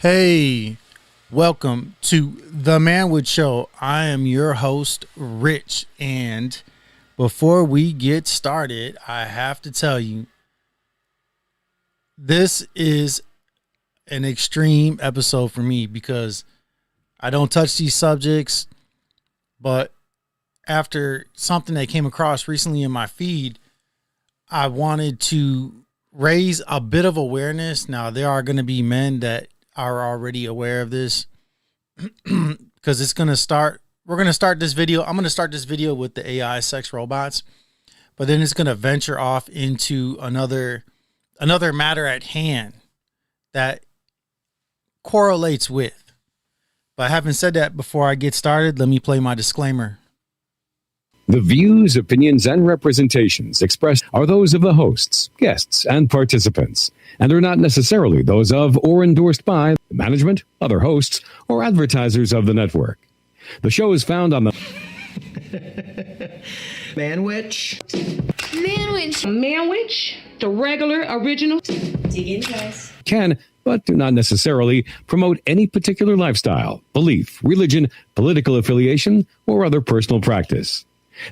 Hey, welcome to the Manwich Show. I am your host, Rich, and before we get started, I have to tell you, this is an extreme episode for me because I don't touch these subjects, but after something that came across recently in my feed, I wanted to raise a bit of awareness. Now, there are going to be men that are already aware of this because it's going to start. We're going to start this video. I'm going to start this video with the AI sex robots, but then it's going to venture off into another matter at hand that correlates with. But having said that, before I get started, let me play my disclaimer. The views, opinions, and representations expressed are those of the hosts, guests, and participants, and are not necessarily those of or endorsed by the management, other hosts, or advertisers of the network. The show is found on the Manwich, the regular, original. dig in, guys. can, but do not necessarily promote any particular lifestyle, belief, religion, political affiliation, or other personal practice.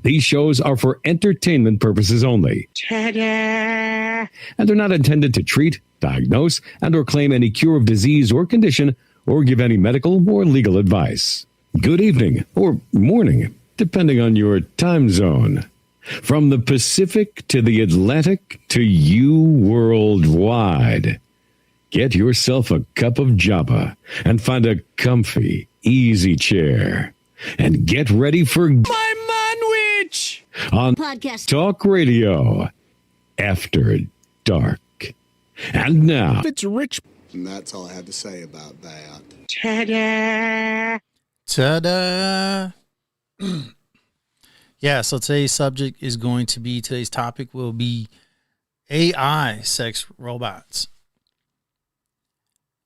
These shows are for entertainment purposes only. Ta-da! And are not intended to treat, diagnose, and or claim any cure of disease or condition, or give any medical or legal advice. Good evening, or morning, depending on your time zone. From the Pacific to the Atlantic to you worldwide. Get yourself a cup of Java and find a comfy, easy chair. And get ready for my Manwich on Podcast Talk Radio After Dark. And now, it's Rich. And that's all I had to say about that. Ta-da! Ta-da! Yeah, so today's topic will be AI sex robots.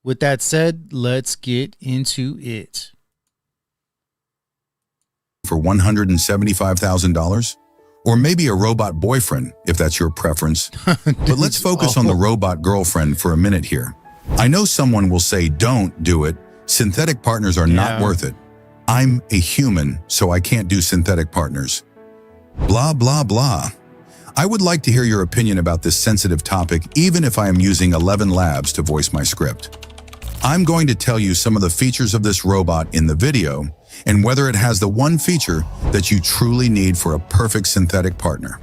With that said, let's get into it. For $175,000? Or maybe a robot boyfriend, if that's your preference. But let's focus on the robot girlfriend for a minute here. I know someone will say, don't do it. Synthetic partners are not worth it. I'm a human, so I can't do synthetic partners. Blah, blah, blah. I would like to hear your opinion about this sensitive topic, even if I am using 11 labs to voice my script. I'm going to tell you some of the features of this robot in the video, and whether it has the one feature that you truly need for a perfect synthetic partner.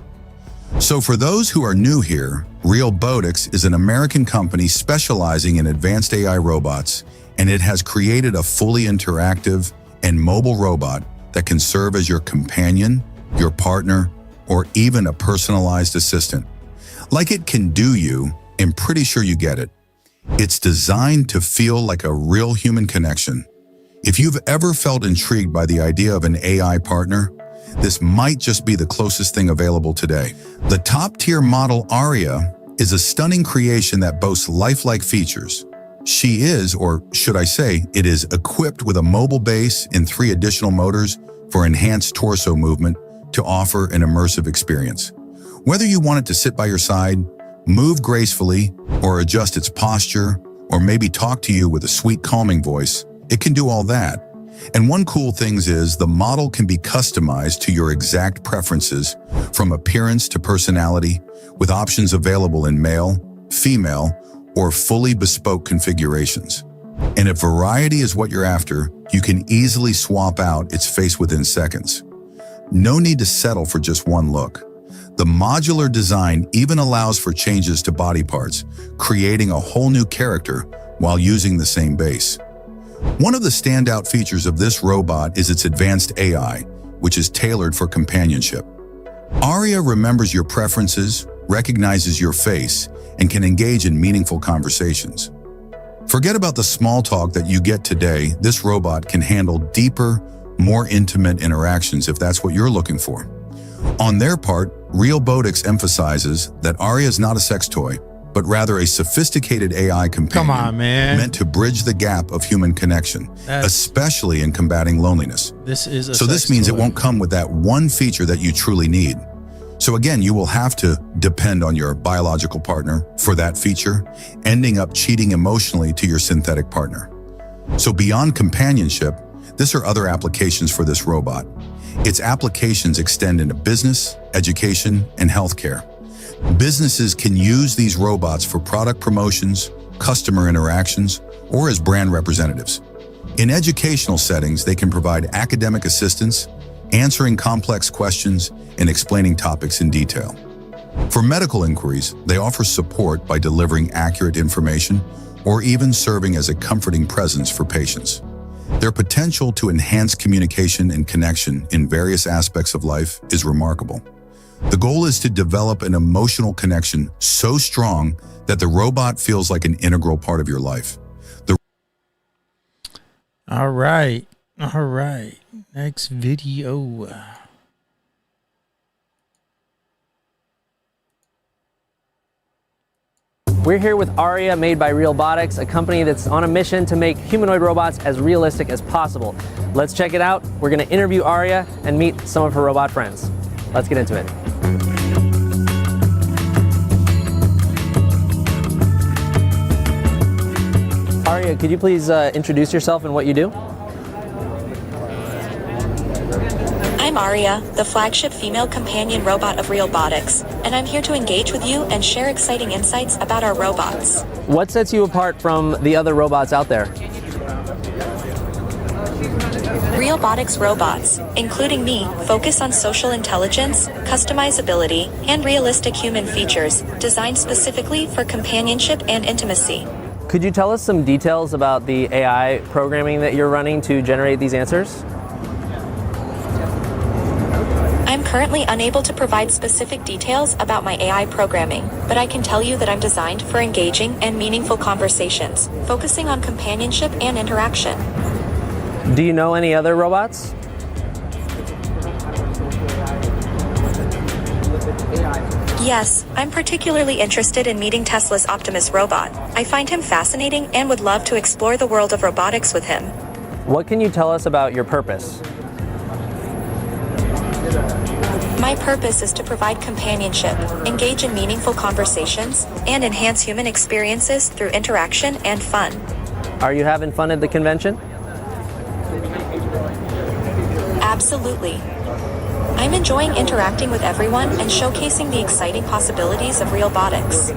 So for those who are new here, Realbotics is an American company specializing in advanced AI robots, and it has created a fully interactive and mobile robot that can serve as your companion, your partner, or even a personalized assistant. Like it can do you, I'm pretty sure you get it. It's designed to feel like a real human connection. If you've ever felt intrigued by the idea of an AI partner, this might just be the closest thing available today. The top-tier model Aria is a stunning creation that boasts lifelike features. She is, or should I say, it is equipped with a mobile base and 3 additional motors for enhanced torso movement to offer an immersive experience. Whether you want it to sit by your side, move gracefully, or adjust its posture, or maybe talk to you with a sweet calming voice, it can do all that. And one cool thing is the model can be customized to your exact preferences, from appearance to personality, with options available in male, female, or fully bespoke configurations. And if variety is what you're after, you can easily swap out its face within seconds. No need to settle for just one look. The modular design even allows for changes to body parts, creating a whole new character while using the same base. One of the standout features of this robot is its advanced AI, which is tailored for companionship. Aria remembers your preferences, recognizes your face, and can engage in meaningful conversations. Forget about the small talk that you get today. This robot can handle deeper, more intimate interactions if that's what you're looking for. On their part, Realbotics emphasizes that Aria is not a sex toy, but rather a sophisticated AI companion meant to bridge the gap of human connection, especially in combating loneliness. So this means it won't come with that one feature that you truly need. So again, you will have to depend on your biological partner for that feature, ending up cheating emotionally to your synthetic partner. So beyond companionship, there are other applications for this robot. Its applications extend into business, education, and healthcare. Businesses can use these robots for product promotions, customer interactions, or as brand representatives. In educational settings, they can provide academic assistance, answering complex questions, and explaining topics in detail. For medical inquiries, they offer support by delivering accurate information or even serving as a comforting presence for patients. Their potential to enhance communication and connection in various aspects of life is remarkable. The goal is to develop an emotional connection so strong that the robot feels like an integral part of your life. All right. Next video. We're here with Aria, made by Realbotics, a company that's on a mission to make humanoid robots as realistic as possible. Let's check it out. We're going to interview Aria and meet some of her robot friends. Let's get into it. Aria, could you please introduce yourself and what you do? I'm Aria, the flagship female companion robot of Realbotics, and I'm here to engage with you and share exciting insights about our robots. What sets you apart from the other robots out there? Realbotics robots, including me, focus on social intelligence, customizability, and realistic human features, designed specifically for companionship and intimacy. Could you tell us some details about the AI programming that you're running to generate these answers? I'm currently unable to provide specific details about my AI programming, but I can tell you that I'm designed for engaging and meaningful conversations, focusing on companionship and interaction. Do you know any other robots? Yes, I'm particularly interested in meeting Tesla's Optimus robot. I find him fascinating and would love to explore the world of robotics with him. What can you tell us about your purpose? My purpose is to provide companionship, engage in meaningful conversations, and enhance human experiences through interaction and fun. Are you having fun at the convention? Absolutely. I'm enjoying interacting with everyone and showcasing the exciting possibilities of Realbotics.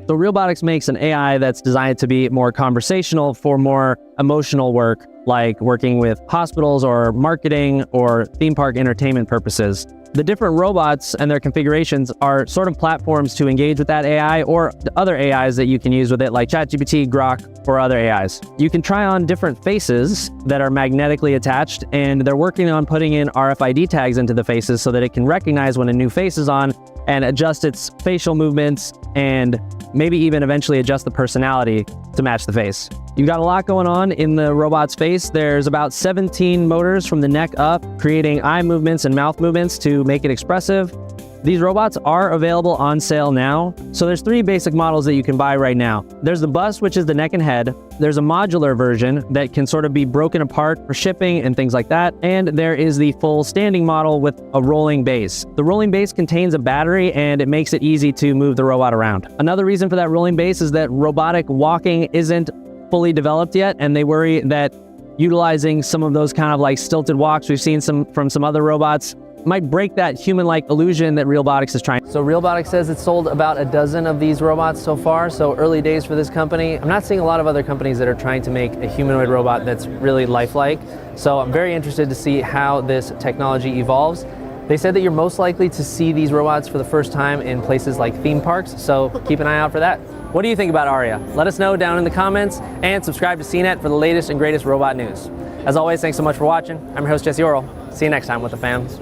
So Realbotics makes an AI that's designed to be more conversational for more emotional work, like working with hospitals or marketing or theme park entertainment purposes. The different robots and their configurations are sort of platforms to engage with that AI or other AIs that you can use with it, like ChatGPT, Grok, or other AIs. You can try on different faces that are magnetically attached, and they're working on putting in RFID tags into the faces so that it can recognize when a new face is on and adjust its facial movements and maybe even eventually adjust the personality to match the face. You've got a lot going on in the robot's face. There's about 17 motors from the neck up, creating eye movements and mouth movements to make it expressive. These robots are available on sale now. So there's 3 basic models that you can buy right now. There's the bust, which is the neck and head. There's a modular version that can sort of be broken apart for shipping and things like that. And there is the full standing model with a rolling base. The rolling base contains a battery and it makes it easy to move the robot around. Another reason for that rolling base is that robotic walking isn't fully developed yet, and they worry that utilizing some of those kind of like stilted walks we've seen from some other robots might break that human-like illusion that Realbotics is trying. So Realbotics says it's sold about a dozen of these robots so far, so early days for this company. I'm not seeing a lot of other companies that are trying to make a humanoid robot that's really lifelike, so I'm very interested to see how this technology evolves. They said that you're most likely to see these robots for the first time in places like theme parks, so keep an eye out for that. What do you think about Aria? Let us know down in the comments, and subscribe to CNET for the latest and greatest robot news. As always, thanks so much for watching. I'm your host, Jesse Orrell. See you next time with the fams.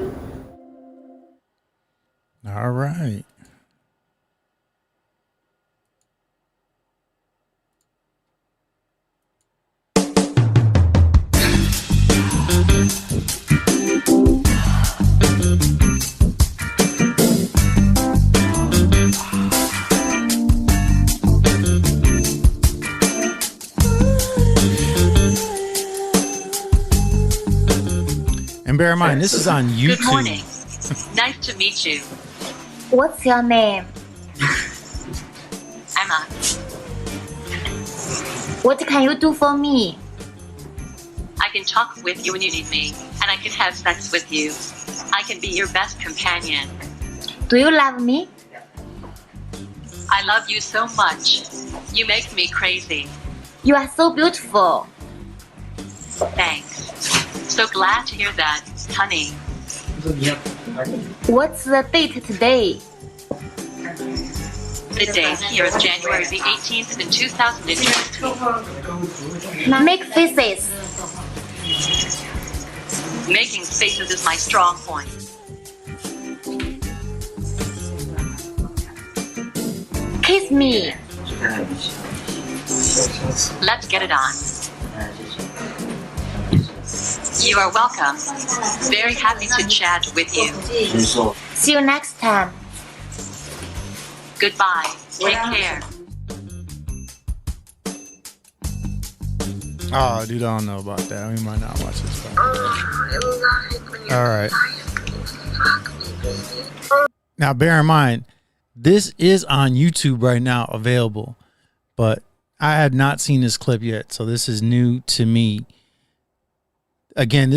All right. And bear in mind, this is on YouTube. Good morning. Nice to meet you. What's your name? Emma. What can you do for me? I can talk with you when you need me, and I can have sex with you. I can be your best companion. Do you love me? I love you so much. You make me crazy. You are so beautiful. Thanks. So glad to hear that, honey. What's the date today? The date here is January the 18th in 2022. Make faces. Making faces is my strong point. Kiss me. Let's get it on. You are welcome. Very happy to chat with you. See you next time. Goodbye. Take care. Oh, dude, I don't know about that. We might not watch this part. All right. Now, bear in mind, this is on YouTube right now, available, but I had not seen this clip yet, so this is new to me. Again,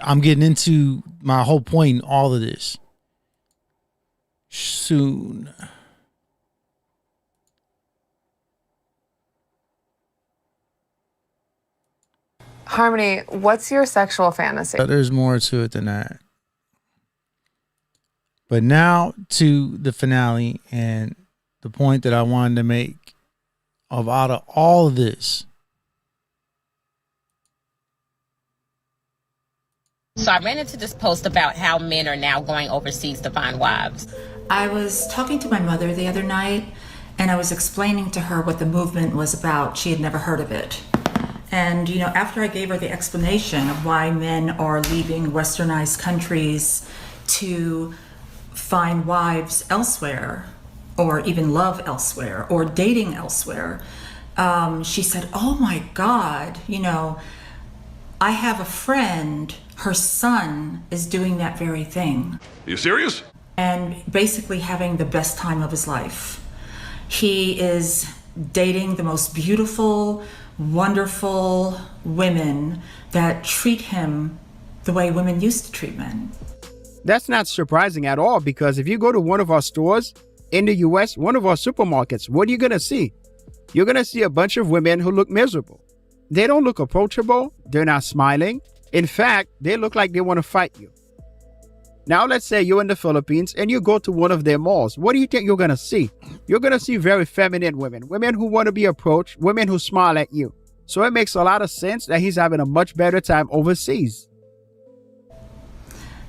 I'm getting into my whole point in all of this soon. Harmony, what's your sexual fantasy? There's more to it than that. But now to the finale and the point that I wanted to make out of all of this. So I ran into this post about how men are now going overseas to find wives. I was talking to my mother the other night, and I was explaining to her what the movement was about. She had never heard of it. And, you know, after I gave her the explanation of why men are leaving westernized countries to find wives elsewhere, or even love elsewhere, or dating elsewhere, she said, oh my God, you know, I have a friend, her son is doing that very thing. Are you serious? And basically having the best time of his life. He is dating the most beautiful, wonderful women that treat him the way women used to treat men. That's not surprising at all, because if you go to one of our stores in the US, one of our supermarkets, what are you going to see? You're going to see a bunch of women who look miserable. They don't look approachable. They're not smiling. In fact, they look like they want to fight you. Now, let's say you're in the Philippines and you go to one of their malls. What do you think you're going to see? You're going to see very feminine women, women who want to be approached, women who smile at you. So it makes a lot of sense that he's having a much better time overseas.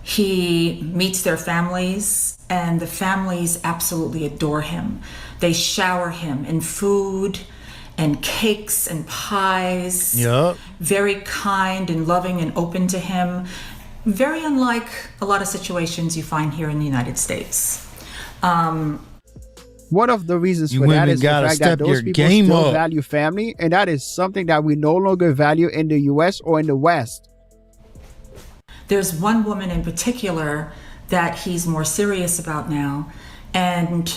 He meets their families, and the families absolutely adore him. They shower him in food and cakes and pies. Yep. Very kind and loving and open to him. Very unlike a lot of situations you find here in the United States. One of the reasons You for that women is the gotta fact that step those your people game still up. value family, and that is something that we no longer value in the US or in the West. There's one woman in particular that he's more serious about now, and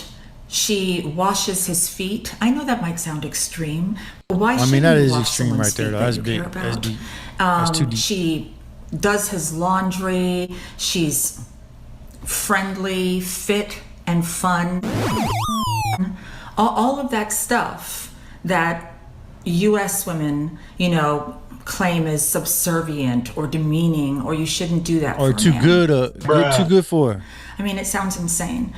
she washes his feet. I know that might sound extreme, but why I mean, shouldn't that you is wash extreme someone's right there, feet though. that That's you big. care That's about? deep. That's too deep. She does his laundry. She's friendly, fit, and fun. All of that stuff that U.S. women, you know, claim as subservient or demeaning, or you shouldn't do that. Or for a too man. good, too good for her. I mean, it sounds insane.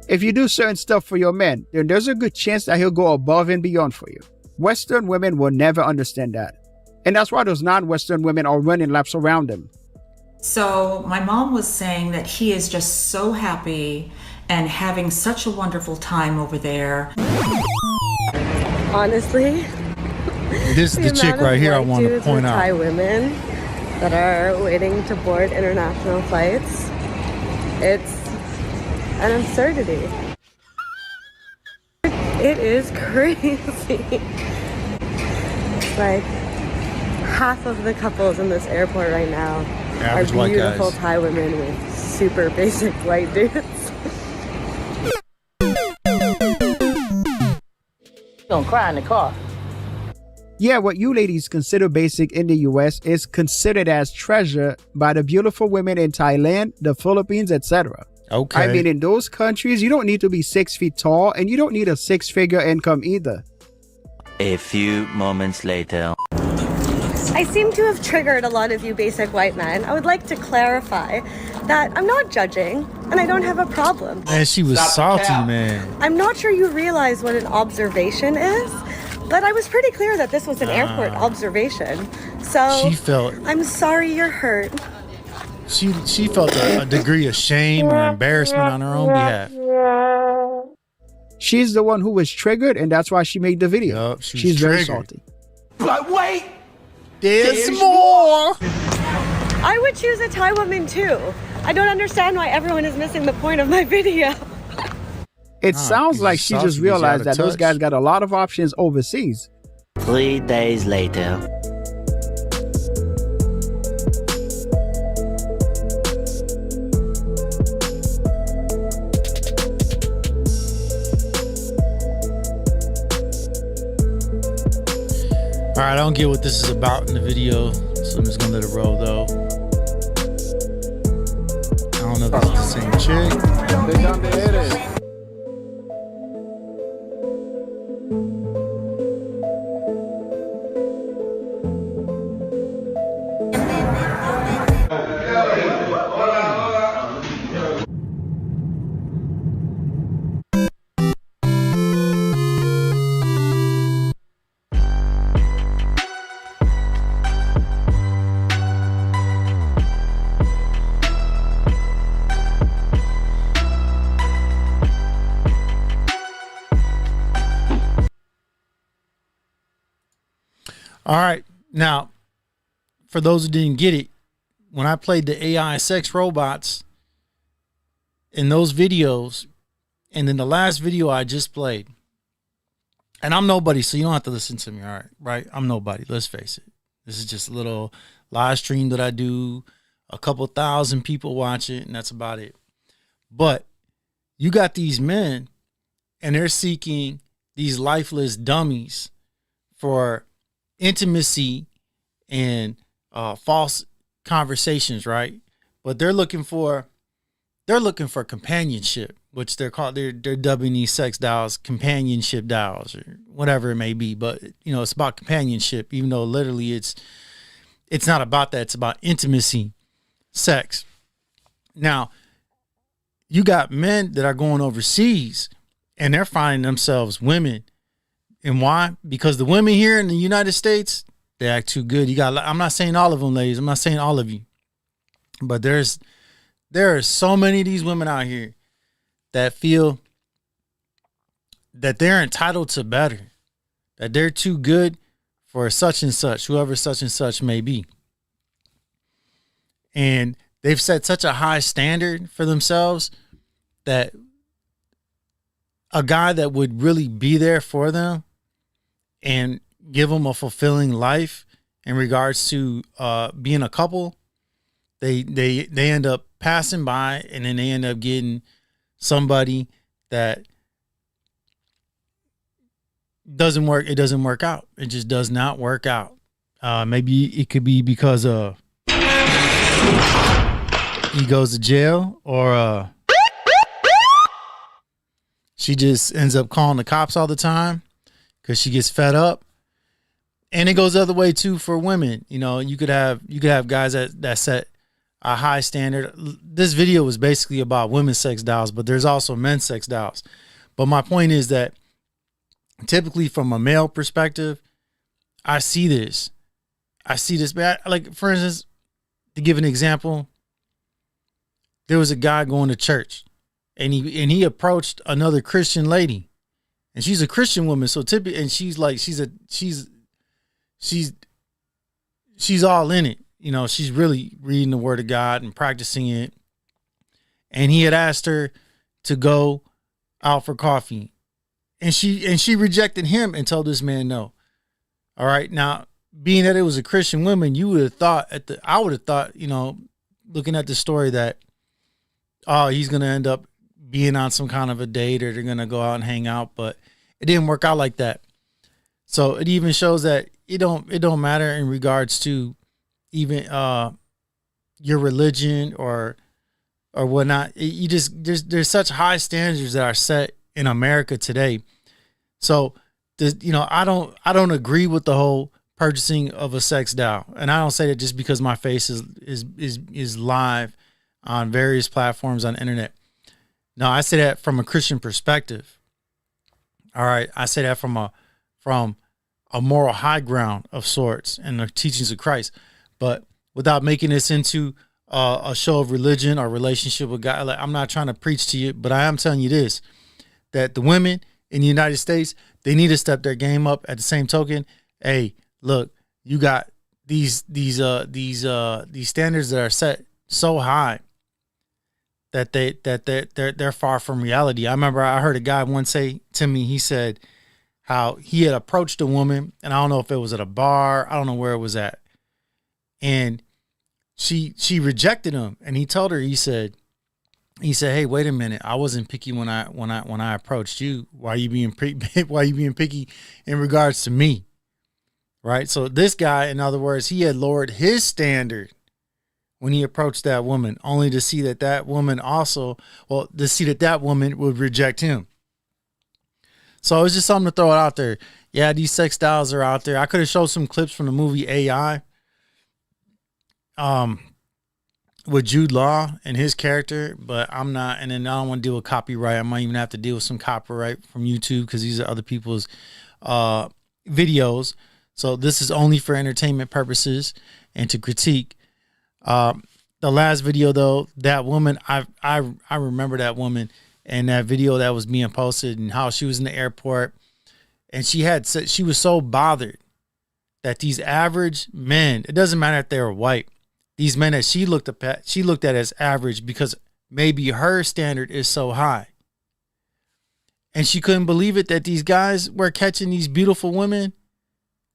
If you do certain stuff for your man, then there's a good chance that he'll go above and beyond for you. Western women will never understand that. And that's why those non-Western women are running laps around him. So my mom was saying that he is just so happy and having such a wonderful time over there. Honestly, This is the chick right here I want to point out. Thai women that are waiting to board international flights. It's an absurdity. It is crazy. It's like half of the couples in this airport right now Average are white beautiful guys. Thai women with super basic white dudes. Gonna cry in the car. Yeah, what you ladies consider basic in the US is considered as treasure by the beautiful women in Thailand, the Philippines, etc. Okay. I mean, in those countries, you don't need to be 6 feet tall, and you don't need a 6-figure income either. A few moments later. I seem to have triggered a lot of you basic white men. I would like to clarify that I'm not judging and I don't have a problem. Man, she was salty, man. I'm not sure you realize what an observation is, but I was pretty clear that this was an airport observation. So She felt I'm sorry you're hurt. she felt a degree of shame or embarrassment on her own behalf. She's the one who was triggered, and that's why she made the video. Yup, she was She's very triggered. salty. But wait! There's more! I would choose a Thai woman too. I don't understand why everyone is missing the point of my video. It sounds like she just realized that those guys got a lot of options overseas. 3 days later. All right, I don't get what this is about in the video, so I'm just gonna let it roll though. I don't know if it's the same chick. All right. Now, for those who didn't get it, when I played the AI sex robots, in those videos, and in the last video I just played, and I'm nobody, so you don't have to listen to me, all right? Right? I'm nobody. Let's face it. This is just a little live stream that I do. A couple thousand people watch it, and that's about it. But you got these men, and they're seeking these lifeless dummies for intimacy and false conversations, right? But they're looking for companionship, which they're dubbing these sex dolls companionship dolls or whatever it may be. But you know, it's about companionship, even though literally it's not about that. It's about intimacy, sex. Now, you got men that are going overseas and they're finding themselves women. And why? Because the women here in the United States, they act too good. I'm not saying all of them, ladies. I'm not saying all of you. But there are so many of these women out here that feel that they're entitled to better, that they're too good for such and such, whoever such and such may be. And they've set such a high standard for themselves that a guy that would really be there for them and give them a fulfilling life in regards to being a couple, they end up passing by, and then they end up getting somebody that doesn't work. It doesn't work out. It just does not work out. Maybe it could be because he goes to jail, or she just ends up calling the cops all the time because she gets fed up. And it goes the other way too for women. You know, you could have guys that set a high standard. This video was basically about women's sex dolls, but there's also men's sex dolls. But my point is that typically from a male perspective, I see this. Like, for instance, to give an example, there was a guy going to church, and he approached another Christian lady, and she's a Christian woman. So typically, and she's all in it. You know, she's really reading the word of God and practicing it. And he had asked her to go out for coffee, and she rejected him and told this man no. All right. Now, being that it was a Christian woman, I would have thought, you know, looking at the story, that, oh, he's going to end up being on some kind of a date, or they're going to go out and hang out, but it didn't work out like that. So it even shows that it don't matter in regards to even your religion or whatnot. There's such high standards that are set in America today. So, you know, I don't agree with the whole purchasing of a sex doll, and I don't say that just because my face is live on various platforms on the internet. No, I say that from a Christian perspective. All right, I say that from a moral high ground of sorts and the teachings of Christ, but without making this into a show of religion or relationship with God. Like, I'm not trying to preach to you, but I am telling you this, that the women in the United States, they need to step their game up. At the same token, hey, look, you got these standards that are set so high that they're far from reality. I remember I heard a guy once say to me, he said how he had approached a woman, and I don't know if it was at a bar, I don't know where it was at, and she rejected him, and he told her, he said, hey, wait a minute, I wasn't picky when I approached you. Why are you being picky in regards to me? Right? So this guy, in other words, he had lowered his standard when he approached that woman, only to see that woman would reject him. So it's just something to throw it out there. Yeah, these sex dolls are out there. I could have showed some clips from the movie AI, with Jude Law and his character, but I'm not. And then I don't want to deal with copyright. I might even have to deal with some copyright from YouTube because these are other people's videos. So this is only for entertainment purposes and to critique. The last video though, that woman, I remember that woman and that video that was being posted, and how she was in the airport, and she was so bothered that these average men, it doesn't matter if they were white, these men that she looked at as average, because maybe her standard is so high. And she couldn't believe it that these guys were catching these beautiful women.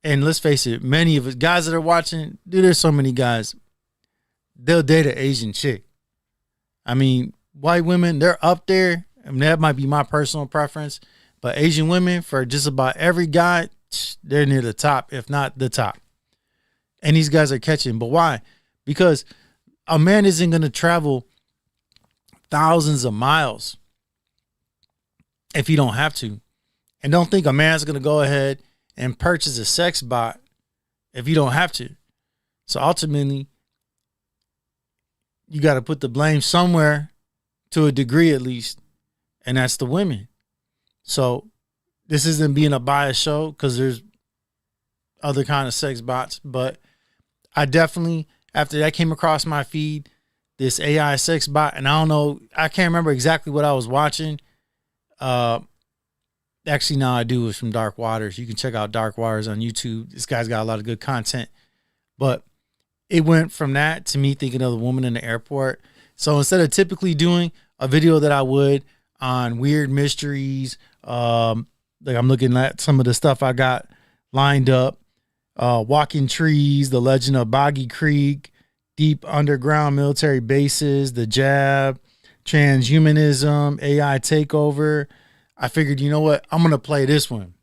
And let's face it, many of us guys that are watching, dude, there's so many guys, they'll date an Asian chick. I mean, white women, they're up there. I mean, that might be my personal preference. But Asian women, for just about every guy, they're near the top, if not the top. And these guys are catching. But why? Because a man isn't going to travel thousands of miles if you don't have to. And don't think a man's going to go ahead and purchase a sex bot if you don't have to. So ultimately, you got to put the blame somewhere, to a degree at least, and that's the women. So this isn't being a biased show because there's other kind of sex bots, but I definitely, after that came across my feed, this AI sex bot, and I don't know, I can't remember exactly what I was watching. Actually, now I do. It was from Dark Waters. You can check out Dark Waters on YouTube. This guy's got a lot of good content. But it went from that to me thinking of the woman in the airport. So instead of typically doing a video that I would on weird mysteries, like I'm looking at some of the stuff I got lined up, walking trees, the legend of Boggy Creek, deep underground military bases, the jab, transhumanism, AI takeover, I figured, you know what? I'm going to play this one.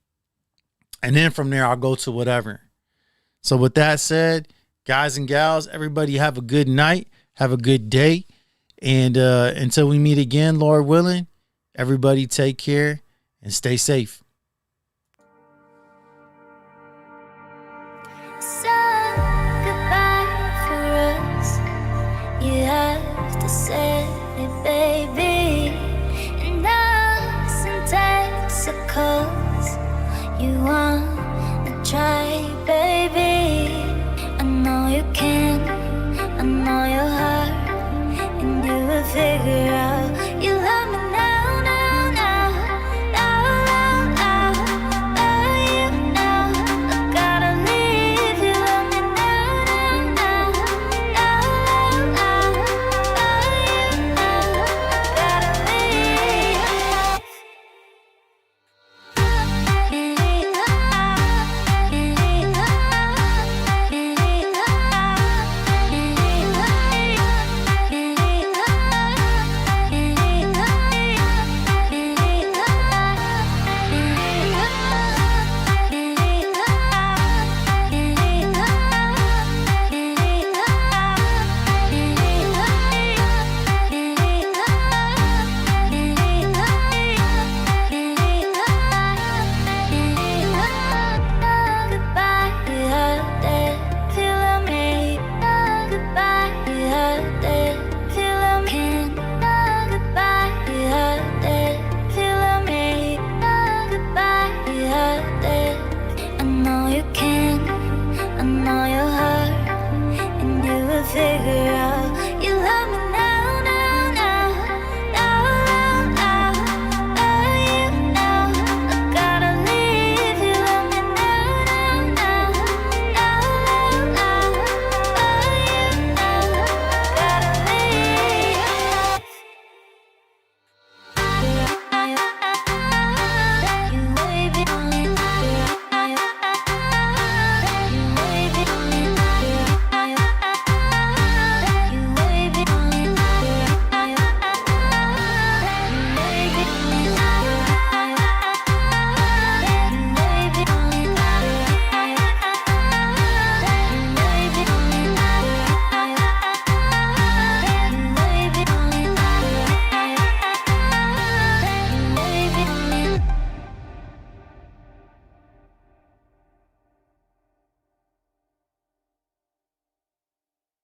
And then from there, I'll go to whatever. So with that said, guys and gals, everybody have a good night. Have a good day. And until we meet again, Lord willing, everybody take care and stay safe.